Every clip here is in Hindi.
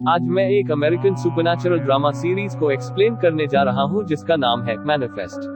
आज मैं एक अमेरिकन सुपरनैचुरल ड्रामा सीरीज को एक्सप्लेन करने जा रहा हूं जिसका नाम है मैनिफेस्ट।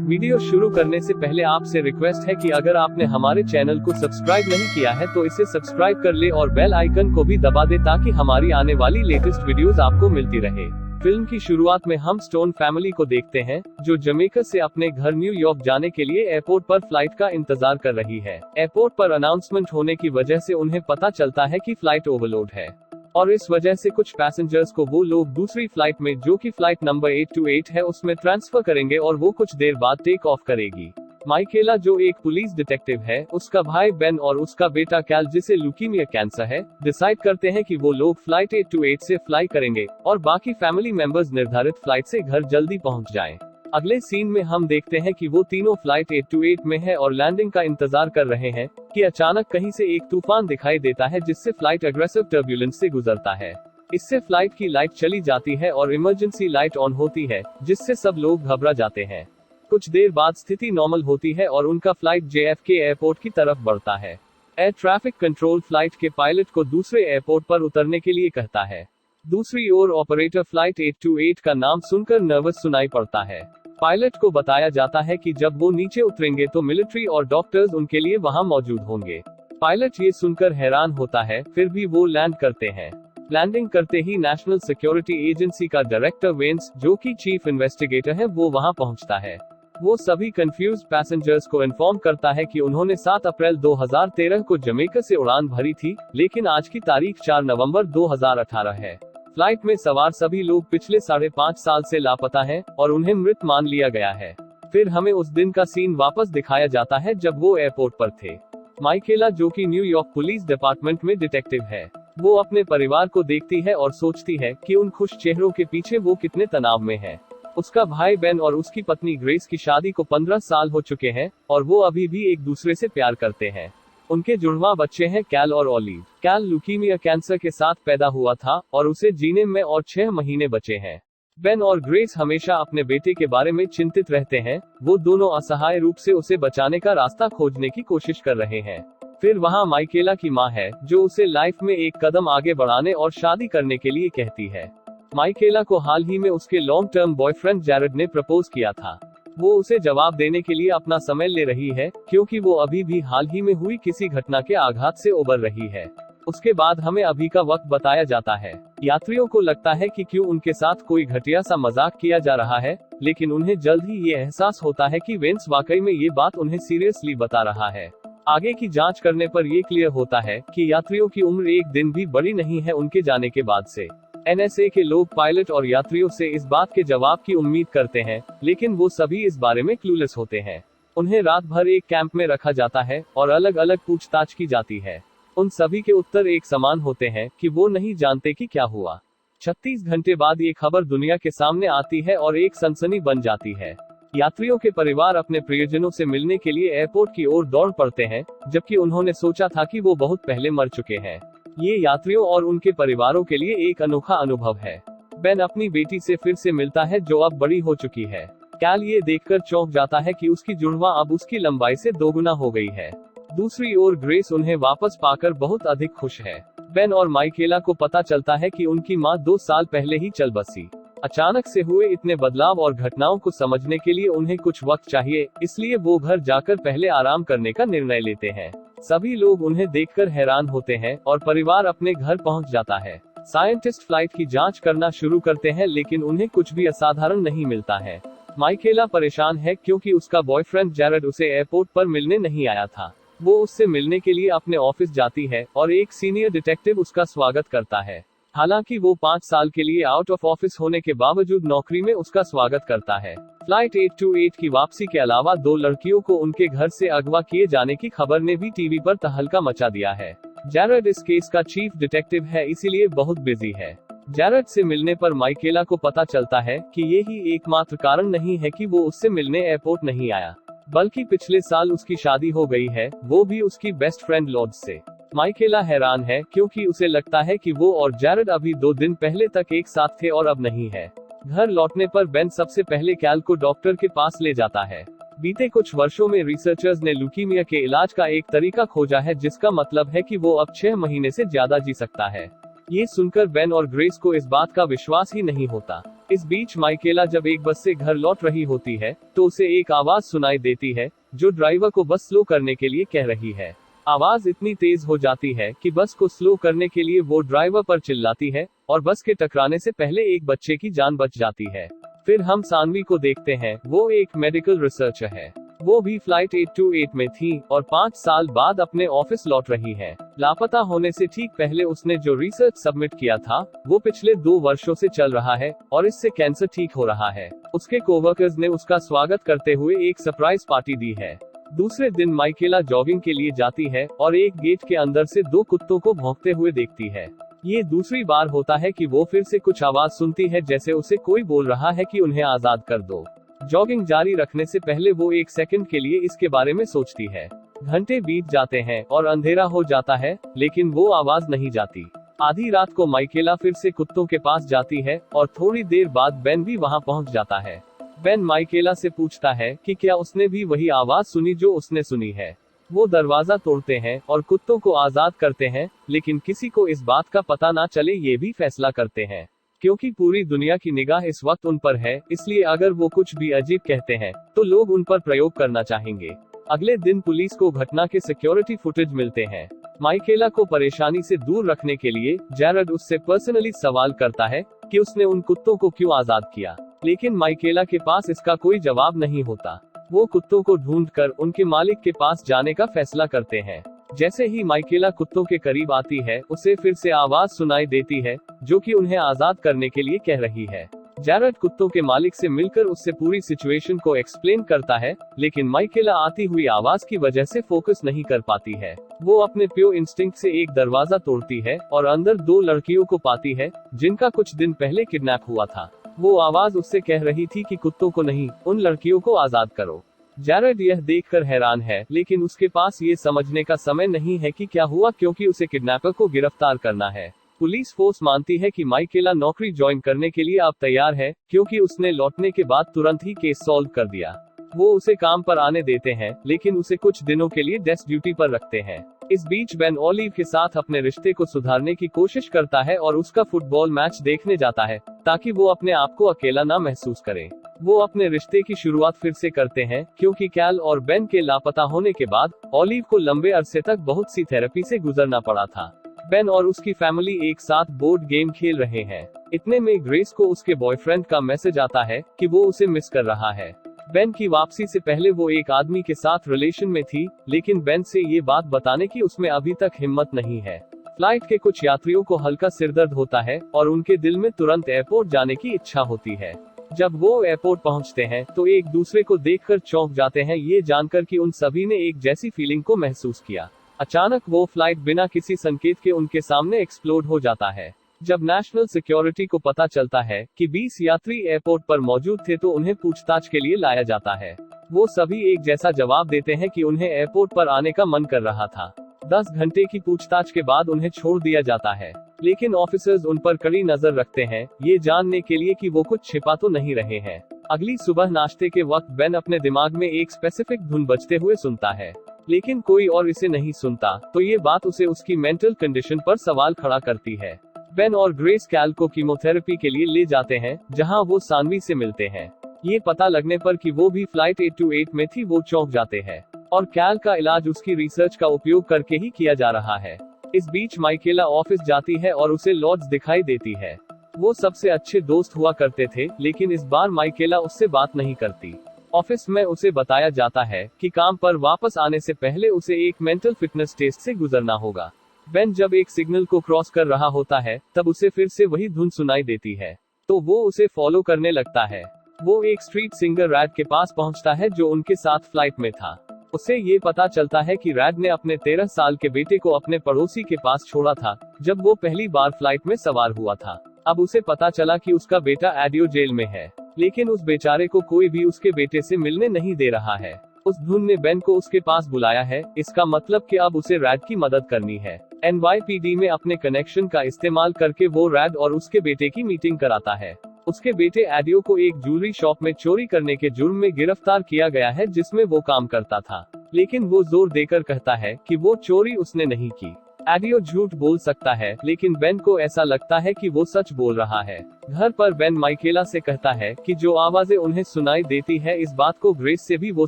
वीडियो शुरू करने से पहले आपसे रिक्वेस्ट है कि अगर आपने हमारे चैनल को सब्सक्राइब नहीं किया है तो इसे सब्सक्राइब कर ले और बेल आइकन को भी दबा दे ताकि हमारी आने वाली लेटेस्ट वीडियोस आपको मिलती रहे। फिल्म की शुरुआत में हम स्टोन फैमिली को देखते हैं जो जमैका से अपने घर न्यूयॉर्क जाने के लिए एयरपोर्ट पर फ्लाइट का इंतजार कर रही है। एयरपोर्ट पर अनाउंसमेंट होने की वजह से उन्हें पता चलता है कि फ्लाइट ओवरलोड है और इस वजह से कुछ पैसेंजर्स को वो लोग दूसरी फ्लाइट में जो कि फ्लाइट नंबर 828 है उसमें ट्रांसफर करेंगे और वो कुछ देर बाद टेक ऑफ करेगी। माइकेला जो एक पुलिस डिटेक्टिव है, उसका भाई बेन और उसका बेटा कैल जिसे ल्यूकीमिया कैंसर है, डिसाइड करते हैं कि वो लोग फ्लाइट 828 से फ्लाई करेंगे और बाकी फैमिली मेंबर्स निर्धारित फ्लाइट से घर जल्दी पहुंच जाएं। अगले सीन में हम देखते हैं कि वो तीनों फ्लाइट 828 में है और लैंडिंग का इंतजार कर रहे हैं कि अचानक कहीं से एक तूफान दिखाई देता है जिससे फ्लाइट अग्रेसिव टर्ब्यूलेंस से गुजरता है। इससे फ्लाइट की लाइट चली जाती है और इमरजेंसी लाइट ऑन होती है जिससे सब लोग घबरा जाते हैं। कुछ देर बाद स्थिति नॉर्मल होती है और उनका फ्लाइट JFK एयरपोर्ट की तरफ बढ़ता है। एयर ट्रैफिक कंट्रोल फ्लाइट के पायलट को दूसरे एयरपोर्ट पर उतरने के लिए कहता है। दूसरी ओर ऑपरेटर फ्लाइट 828 का नाम सुनकर नर्वस सुनाई पड़ता है। पायलट को बताया जाता है कि जब वो नीचे उतरेंगे तो मिलिट्री और डॉक्टर्स उनके लिए वहां मौजूद होंगे। पायलट ये सुनकर हैरान होता है, फिर भी वो लैंड करते हैं। लैंडिंग करते ही नेशनल सिक्योरिटी एजेंसी का डायरेक्टर वेंस, जो कि चीफ इन्वेस्टिगेटर है, वो वहां पहुंचता है। वो सभी कंफ्यूज पैसेंजर्स को इन्फॉर्म करता है कि उन्होंने 7 अप्रैल 2013 को जमैका से उड़ान भरी थी, लेकिन आज की तारीख 4 नवंबर 2018 है। फ्लाइट में सवार सभी लोग पिछले 5.5 साल से लापता हैं और उन्हें मृत मान लिया गया है। फिर हमें उस दिन का सीन वापस दिखाया जाता है जब वो एयरपोर्ट पर थे। माइकेला जो कि न्यूयॉर्क पुलिस डिपार्टमेंट में डिटेक्टिव है, वो अपने परिवार को देखती है और सोचती है कि उन खुश चेहरों के पीछे वो कितने तनाव में है। उसका भाई बेन और उसकी पत्नी ग्रेस की शादी को 15 साल हो चुके हैं और वो अभी भी एक दूसरे से प्यार करते हैं। उनके जुड़वा बच्चे हैं कैल और ओलिव। कैल ल्यूकीमिया कैंसर के साथ पैदा हुआ था और उसे जीने में और 6 महीने बचे हैं। बेन और ग्रेस हमेशा अपने बेटे के बारे में चिंतित रहते हैं। वो दोनों असहाय रूप से उसे बचाने का रास्ता खोजने की कोशिश कर रहे हैं। फिर वहाँ माइकेला की माँ है जो उसे लाइफ में एक कदम आगे बढ़ाने और शादी करने के लिए कहती है। माइकेला को हाल ही में उसके लॉन्ग टर्म बॉयफ्रेंड जैरेड ने प्रपोज किया था। वो उसे जवाब देने के लिए अपना समय ले रही है क्योंकि वो अभी भी हाल ही में हुई किसी घटना के आघात से उबर रही है। उसके बाद हमें अभी का वक्त बताया जाता है। यात्रियों को लगता है कि क्यों उनके साथ कोई घटिया सा मजाक किया जा रहा है, लेकिन उन्हें जल्द ही ये एहसास होता है कि वेंस वाकई में ये बात उन्हें सीरियसली बता रहा है। आगे की जांच करने पर ये क्लियर होता है कि यात्रियों की उम्र एक दिन भी बड़ी नहीं है उनके जाने के बाद से। NSA के लोग पायलट और यात्रियों से इस बात के जवाब की उम्मीद करते हैं, लेकिन वो सभी इस बारे में क्लूलेस होते हैं। उन्हें रात भर एक कैंप में रखा जाता है और अलग अलग पूछताछ की जाती है। उन सभी के उत्तर एक समान होते हैं कि वो नहीं जानते कि क्या हुआ। 36 घंटे बाद ये खबर दुनिया के सामने आती है और एक सनसनी बन जाती है। यात्रियों के परिवार अपने प्रियजनों से मिलने के लिए एयरपोर्ट की ओर दौड़ पड़ते हैं, जबकि उन्होंने सोचा था कि वो बहुत पहले मर चुके हैं। ये यात्रियों और उनके परिवारों के लिए एक अनोखा अनुभव है। बेन अपनी बेटी से फिर से मिलता है जो अब बड़ी हो चुकी है। कैल ये देखकर चौंक जाता है कि उसकी जुड़वा अब उसकी लंबाई से दोगुना हो गई है। दूसरी ओर ग्रेस उन्हें वापस पाकर बहुत अधिक खुश है। बेन और माइकेला को पता चलता है कि उनकी माँ 2 साल पहले ही चल बसी। अचानक से हुए इतने बदलाव और घटनाओं को समझने के लिए उन्हें कुछ वक्त चाहिए, इसलिए वो घर जाकर पहले आराम करने का निर्णय लेते हैं। सभी लोग उन्हें देखकर हैरान होते हैं और परिवार अपने घर पहुंच जाता है। साइंटिस्ट फ्लाइट की जांच करना शुरू करते हैं, लेकिन उन्हें कुछ भी असाधारण नहीं मिलता है। माइकेला परेशान है क्योंकि उसका बॉयफ्रेंड जैरेड उसे एयरपोर्ट पर मिलने नहीं आया था। वो उससे मिलने के लिए अपने ऑफिस जाती है और एक सीनियर डिटेक्टिव उसका स्वागत करता है। हालांकि वो 5 साल के लिए आउट ऑफ ऑफिस होने के बावजूद नौकरी में उसका स्वागत करता है। फ्लाइट 828 की वापसी के अलावा 2 लड़कियों को उनके घर से अगवा किए जाने की खबर ने भी टीवी पर तहलका मचा दिया है। जैरेड इस केस का चीफ डिटेक्टिव है, इसीलिए बहुत बिजी है। जैरेड से मिलने पर माइकेला को पता चलता है कि ये ही एकमात्र कारण नहीं है कि वो उससे मिलने एयरपोर्ट नहीं आया, बल्कि पिछले साल उसकी शादी हो गई है, वो भी उसकी बेस्ट फ्रेंड लॉर्ड से। माइकेला हैरान है क्योंकि उसे लगता है कि वो और जैरेड अभी 2 दिन पहले तक एक साथ थे और अब नहीं है। घर लौटने पर बेन सबसे पहले कैल को डॉक्टर के पास ले जाता है। बीते कुछ वर्षों में रिसर्चर्स ने ल्यूकीमिया के इलाज का एक तरीका खोजा है जिसका मतलब है कि वो अब 6 महीने से ज्यादा जी सकता है। ये सुनकर बेन और ग्रेस को इस बात का विश्वास ही नहीं होता। इस बीच माइकेला जब एक बस से घर लौट रही होती है तो उसे एक आवाज सुनाई देती है जो ड्राइवर को बस स्लो करने के लिए कह रही है। आवाज इतनी तेज हो जाती है कि बस को स्लो करने के लिए वो ड्राइवर पर चिल्लाती है और बस के टकराने से पहले एक बच्चे की जान बच जाती है। फिर हम सानवी को देखते हैं। वो एक मेडिकल रिसर्चर है। वो भी फ्लाइट 828 में थी और 5 साल बाद अपने ऑफिस लौट रही है। लापता होने से ठीक पहले उसने जो रिसर्च सबमिट किया था वो पिछले 2 वर्षों से चल रहा है और इससे कैंसर ठीक हो रहा है। उसके कोवर्कर्स ने उसका स्वागत करते हुए एक सरप्राइज पार्टी दी है। दूसरे दिन माइकेला जॉगिंग के लिए जाती है और एक गेट के अंदर से 2 कुत्तों को भौंकते हुए देखती है। ये दूसरी बार होता है कि वो फिर से कुछ आवाज सुनती है जैसे उसे कोई बोल रहा है कि उन्हें आजाद कर दो। जॉगिंग जारी रखने से पहले वो 1 सेकंड के लिए इसके बारे में सोचती है। घंटे बीत जाते हैं और अंधेरा हो जाता है लेकिन वो आवाज नहीं जाती। आधी रात को माइकेला फिर से कुत्तों के पास जाती है और थोड़ी देर बाद बेन भी वहां पहुंच जाता है। बेन माइकेला से पूछता है कि क्या उसने भी वही आवाज सुनी जो उसने सुनी है। वो दरवाजा तोड़ते हैं और कुत्तों को आजाद करते हैं, लेकिन किसी को इस बात का पता ना चले ये भी फैसला करते हैं। क्योंकि पूरी दुनिया की निगाह इस वक्त उन पर है, इसलिए अगर वो कुछ भी अजीब कहते हैं तो लोग उन पर प्रयोग करना चाहेंगे। अगले दिन पुलिस को घटना के सिक्योरिटी फुटेज मिलते हैं। माइकेला को परेशानी से दूर रखने के लिए जैरड उससे पर्सनली सवाल करता है कि उसने उन कुत्तों को क्यों आजाद किया, लेकिन माइकेला के पास इसका कोई जवाब नहीं होता। वो कुत्तों को ढूंढकर उनके मालिक के पास जाने का फैसला करते हैं। जैसे ही माइकेला कुत्तों के करीब आती है उसे फिर से आवाज सुनाई देती है जो कि उन्हें आजाद करने के लिए कह रही है। जैरड कुत्तों के मालिक से मिलकर उससे पूरी सिचुएशन को एक्सप्लेन करता है, लेकिन माइकेला आती हुई आवाज की वजह से फोकस नहीं कर पाती है। वो अपने प्योर इंस्टिंक्ट से एक दरवाजा तोड़ती है और अंदर 2 लड़कियों को पाती है जिनका कुछ दिन पहले किडनैप हुआ था। वो आवाज उससे कह रही थी कि कुत्तों को नहीं, उन लड़कियों को आजाद करो। जैरड यह देखकर हैरान है, लेकिन उसके पास ये समझने का समय नहीं है कि क्या हुआ, क्योंकि उसे किडनैपर को गिरफ्तार करना है। पुलिस फोर्स मानती है कि माइकेला नौकरी ज्वाइन करने के लिए अब तैयार है, क्योंकि उसने लौटने के बाद तुरंत ही केस सॉल्व कर दिया। वो उसे काम पर आने देते हैं, लेकिन उसे कुछ दिनों के लिए डेस्क ड्यूटी पर रखते हैं। इस बीच बेन ओलिव के साथ अपने रिश्ते को सुधारने की कोशिश करता है और उसका फुटबॉल मैच देखने जाता है ताकि वो अपने आप को अकेला ना महसूस करे। वो अपने रिश्ते की शुरुआत फिर से करते हैं, क्योंकि कैल और बेन के लापता होने के बाद ओलिव को लंबे अरसे तक बहुत सी थेरेपी से गुजरना पड़ा था। बेन और उसकी फैमिली एक साथ बोर्ड गेम खेल रहे हैं। इतने में ग्रेस को उसके बॉयफ्रेंड का मैसेज आता है कि वो उसे मिस कर रहा है। बेन की वापसी से पहले वो एक आदमी के साथ रिलेशन में थी, लेकिन बेन से ये बात बताने की उसमें अभी तक हिम्मत नहीं है। फ्लाइट के कुछ यात्रियों को हल्का सिरदर्द होता है और उनके दिल में तुरंत एयरपोर्ट जाने की इच्छा होती है। जब वो एयरपोर्ट पहुंचते हैं तो एक दूसरे को देखकर चौंक जाते हैं, ये जानकर कि उन सभी ने एक जैसी फीलिंग को महसूस किया। अचानक वो फ्लाइट बिना किसी संकेत के उनके सामने एक्सप्लोड हो जाता है। जब नेशनल सिक्योरिटी को पता चलता है कि 20 यात्री एयरपोर्ट पर मौजूद थे तो उन्हें पूछताछ के लिए लाया जाता है। वो सभी एक जैसा जवाब देते हैं कि उन्हें एयरपोर्ट पर आने का मन कर रहा था। 10 घंटे की पूछताछ के बाद उन्हें छोड़ दिया जाता है, लेकिन ऑफिसर्स उन पर कड़ी नजर रखते हैं, ये जानने के लिए कि वो कुछ छिपा तो नहीं रहे हैं। अगली सुबह नाश्ते के वक्त बेन अपने दिमाग में एक स्पेसिफिक धुन बजते हुए सुनता है, लेकिन कोई और इसे नहीं सुनता, तो ये बात उसे उसकी मेंटल कंडीशन पर सवाल खड़ा करती है। बेन और ग्रेस कैल को कीमोथेरेपी के लिए ले जाते हैं, जहां वो सानवी से मिलते हैं। ये पता लगने पर कि वो भी फ्लाइट 828 में थी, वो चौंक जाते हैं और कैल का इलाज उसकी रिसर्च का उपयोग करके ही किया जा रहा है। इस बीच माइकेला ऑफिस जाती है और उसे लॉज दिखाई देती है। वो सबसे अच्छे दोस्त हुआ करते थे, लेकिन इस बार माइकेला उससे बात नहीं करती। ऑफिस में उसे बताया जाता है कि काम पर वापस आने से पहले उसे एक मेंटल फिटनेस टेस्ट से गुजरना होगा। बेन जब एक सिग्नल को क्रॉस कर रहा होता है तब उसे फिर से वही धुन सुनाई देती है, तो वो उसे फॉलो करने लगता है। वो एक स्ट्रीट सिंगर रैड के पास पहुंचता है जो उनके साथ फ्लाइट में था। उसे ये पता चलता है कि रैड ने अपने 13 साल के बेटे को अपने पड़ोसी के पास छोड़ा था जब वो पहली बार फ्लाइट में सवार हुआ था। अब उसे पता चला कि उसका बेटा एडियो जेल में है, लेकिन उस बेचारे को कोई भी उसके बेटे से मिलने नहीं दे रहा है। उस धुन ने बेन को उसके पास बुलाया है, इसका मतलब कि अब उसे रैड की मदद करनी है। NYPD में अपने कनेक्शन का इस्तेमाल करके वो रैड और उसके बेटे की मीटिंग कराता है। उसके बेटे एडियो को एक ज्वेलरी शॉप में चोरी करने के जुर्म में गिरफ्तार किया गया है जिसमें वो काम करता था, लेकिन वो जोर देकर कहता है कि वो चोरी उसने नहीं की। एडियो झूठ बोल सकता है, लेकिन बेन को ऐसा लगता है कि वो सच बोल रहा है। घर पर बेन माइकेला से कहता है कि जो आवाजें उन्हें सुनाई देती है इस बात को ग्रेस से भी वो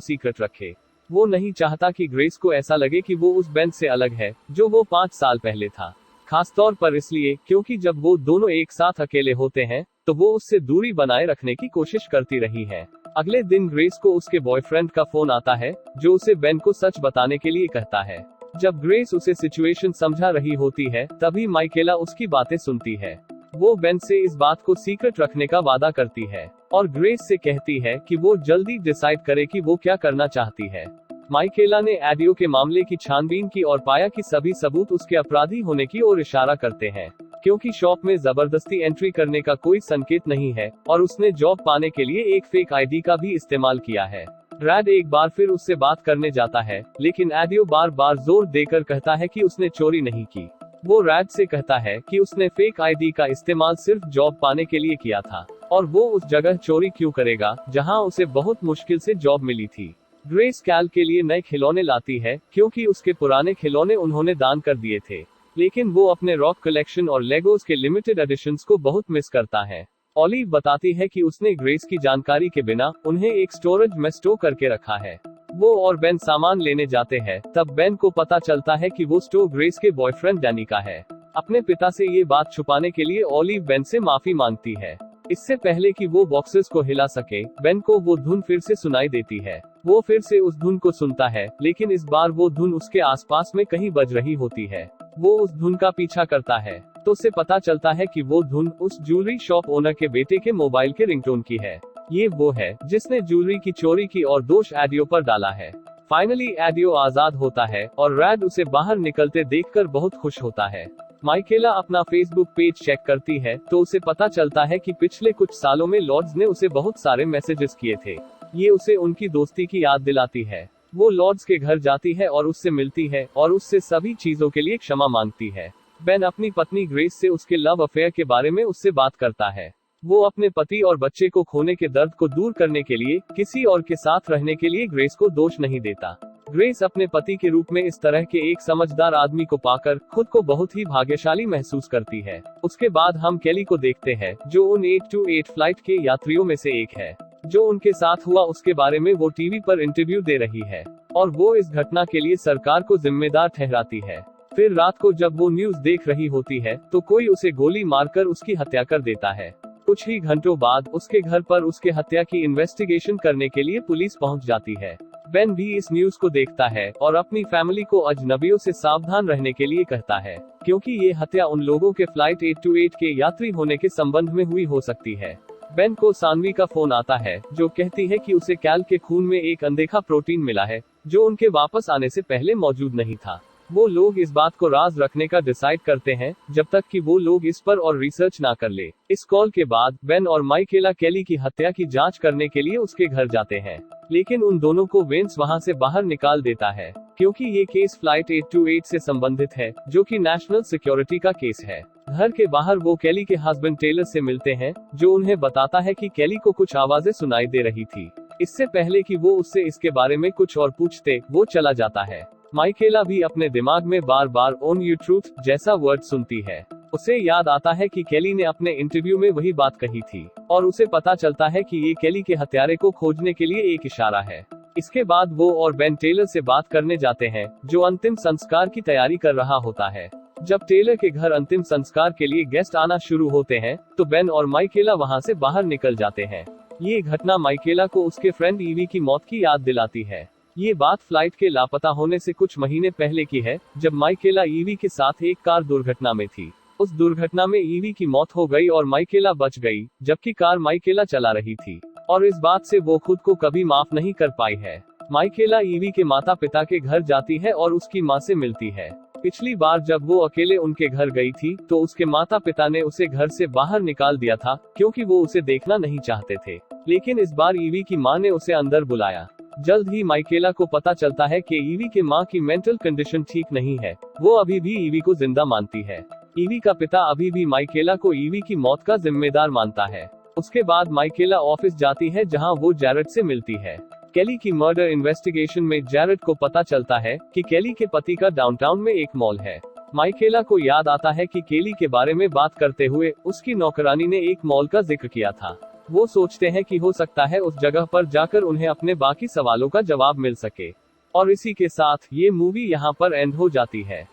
सीक्रेट रखे। वो नहीं चाहता कि ग्रेस को ऐसा लगे कि वो उस बेन से अलग है जो वो 5 साल पहले था। खासतौर पर इसलिए क्योंकि जब वो दोनों एक साथ अकेले होते हैं तो वो उससे दूरी बनाए रखने की कोशिश करती रही है। अगले दिन ग्रेस को उसके बॉयफ्रेंड का फोन आता है जो उसे बेन को सच बताने के लिए कहता है। जब ग्रेस उसे सिचुएशन समझा रही होती है तभी माइकेला उसकी बातें सुनती है। वो बेन से इस बात को सीक्रेट रखने का वादा करती है और ग्रेस से कहती है कि वो जल्दी डिसाइड करे कि वो क्या करना चाहती है। माइकेला ने एडियो के मामले की छानबीन की और पाया कि सभी सबूत उसके अपराधी होने की ओर इशारा करते हैं, क्योंकि शॉप में जबरदस्ती एंट्री करने का कोई संकेत नहीं है और उसने जॉब पाने के लिए एक फेक आईडी का भी इस्तेमाल किया है। रैड एक बार फिर उससे बात करने जाता है, लेकिन एडियो बार बार जोर देकर कहता है कि उसने चोरी नहीं की। वो रैड से कहता है कि उसने फेक आईडी का इस्तेमाल सिर्फ जॉब पाने के लिए किया था और वो उस जगह चोरी क्यों करेगा जहां उसे बहुत मुश्किल से जॉब मिली थी। ग्रेस कैल के लिए नए खिलौने लाती है क्योंकि उसके पुराने खिलौने उन्होंने दान कर दिए थे, लेकिन वो अपने रॉक कलेक्शन और लेगोस के लिमिटेड एडिशंस को बहुत मिस करता है। ऑलिव बताती है कि उसने ग्रेस की जानकारी के बिना उन्हें एक स्टोरेज में स्टोर करके रखा है। वो और बेन सामान लेने जाते हैं, तब बेन को पता चलता है कि वो स्टोर ग्रेस के बॉयफ्रेंड डैनी का है। अपने पिता से ये बात छुपाने के लिए ऑलिव बेन से माफी मांगती है। इससे पहले कि वो बॉक्सेस को हिला सके, बेन को वो धुन फिर से सुनाई देती है। वो फिर से उस धुन को सुनता है, लेकिन इस बार वो धुन उसके आसपास में कहीं बज रही होती है। वो उस धुन का पीछा करता है तो उसे पता चलता है कि वो धुन उस ज्वेलरी शॉप ओनर के बेटे के मोबाइल के रिंगटोन की है। ये वो है जिसने ज्वेलरी की चोरी की और दोष एडियो पर डाला है। फाइनली एडियो आजाद होता है और रैड उसे बाहर निकलते देखकर बहुत खुश होता है। माइकेला अपना फेसबुक पेज चेक करती है तो उसे पता चलता है कि पिछले कुछ सालों में लॉर्ड्स ने उसे बहुत सारे मैसेजेस किए थे। ये उसे उनकी दोस्ती की याद दिलाती है। वो लॉर्ड्स के घर जाती है और उससे मिलती है और उससे सभी चीजों के लिए क्षमा मांगती है। बेन अपनी पत्नी ग्रेस से उसके लव अफेयर के बारे में उससे बात करता है। वो अपने पति और बच्चे को खोने के दर्द को दूर करने के लिए किसी और के साथ रहने के लिए ग्रेस को दोष नहीं देता। ग्रेस अपने पति के रूप में इस तरह के एक समझदार आदमी को पाकर खुद को बहुत ही भाग्यशाली महसूस करती है। उसके बाद हम केली को देखते हैं जो उन 828 फ्लाइट के यात्रियों में से एक है। जो उनके साथ हुआ उसके बारे में वो टीवी पर इंटरव्यू दे रही है और वो इस घटना के लिए सरकार को जिम्मेदार ठहराती है। फिर रात को जब वो न्यूज देख रही होती है तो कोई उसे गोली मारकर उसकी हत्या कर देता है। कुछ ही घंटों बाद उसके घर पर उसके हत्या की इन्वेस्टिगेशन करने के लिए पुलिस पहुंच जाती है। बेन भी इस न्यूज को देखता है और अपनी फैमिली को अजनबियों से सावधान रहने के लिए कहता है, क्योंकि ये हत्या उन लोगों के फ्लाइट 828 के यात्री होने के संबंध में हुई हो सकती है। बेन को सानवी का फोन आता है जो कहती है कि उसे कैल के खून में एक अनदेखा प्रोटीन मिला है जो उनके वापस आने से पहले मौजूद नहीं था। वो लोग इस बात को राज रखने का डिसाइड करते हैं जब तक कि वो लोग इस पर और रिसर्च ना कर ले। इस कॉल के बाद बेन और माइकेला केली की हत्या की जांच करने के लिए उसके घर जाते हैं, लेकिन उन दोनों को वेंस वहां से बाहर निकाल देता है क्योंकि ये केस फ्लाइट 828 से संबंधित है जो कि नेशनल सिक्योरिटी का केस है। घर के बाहर वो केली के हस्बैंड टेलर से मिलते हैं जो उन्हें बताता है कि केली को कुछ आवाजें सुनाई दे रही थी। इससे पहले कि वो उससे इसके बारे में कुछ और पूछते वो चला जाता है। माइकेला भी अपने दिमाग में बार बार ओन यू ट्रूथ जैसा वर्ड सुनती है। उसे याद आता है कि केली ने अपने इंटरव्यू में वही बात कही थी और उसे पता चलता है कि ये केली के हत्यारे को खोजने के लिए एक इशारा है। इसके बाद वो और बेन टेलर से बात करने जाते हैं जो अंतिम संस्कार की तैयारी कर रहा होता है। जब टेलर के घर अंतिम संस्कार के लिए गेस्ट आना शुरू होते हैं तो बेन और माइकेला वहां से बाहर निकल जाते हैं। ये घटना माइकेला को उसके फ्रेंड ईवी की मौत की याद दिलाती है। ये बात फ्लाइट के लापता होने से कुछ महीने पहले की है जब माइकेला ईवी के साथ एक कार दुर्घटना में थी। उस दुर्घटना में ईवी की मौत हो गई और माइकेला बच गई, जबकि कार माइकेला चला रही थी और इस बात से वो खुद को कभी माफ नहीं कर पाई है। माइकेला ईवी के माता पिता के घर जाती है और उसकी माँ से मिलती है। पिछली बार जब वो अकेले उनके घर गई थी तो उसके माता पिता ने उसे घर से बाहर निकाल दिया था क्योंकि वो उसे देखना नहीं चाहते थे, लेकिन इस बार ईवी की माँ ने उसे अंदर बुलाया। जल्द ही माइकेला को पता चलता है कि ईवी के माँ की मेंटल कंडीशन ठीक नहीं है। वो अभी भी ईवी को जिंदा मानती है। ईवी का पिता अभी भी माइकेला को ईवी की मौत का जिम्मेदार मानता है। उसके बाद माइकेला ऑफिस जाती है जहां वो जैरेड से मिलती है। केली की मर्डर इन्वेस्टिगेशन में जैरेड को पता चलता है कि केली के पति का डाउनटाउन में एक मॉल है। माइकेला को याद आता है कि केली के बारे में बात करते हुए उसकी नौकरानी ने एक मॉल का जिक्र किया था। वो सोचते हैं कि हो सकता है उस जगह पर जाकर उन्हें अपने बाकी सवालों का जवाब मिल सके। और इसी के साथ ये मूवी यहाँ पर एंड हो जाती है।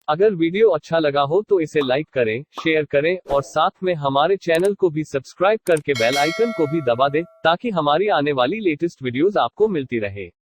अगर वीडियो अच्छा लगा हो तो इसे लाइक करें, शेयर करें और साथ में हमारे चैनल को भी सब्सक्राइब करके बेल आइकन को भी दबा दें ताकि हमारी आने वाली लेटेस्ट वीडियोस आपको मिलती रहे।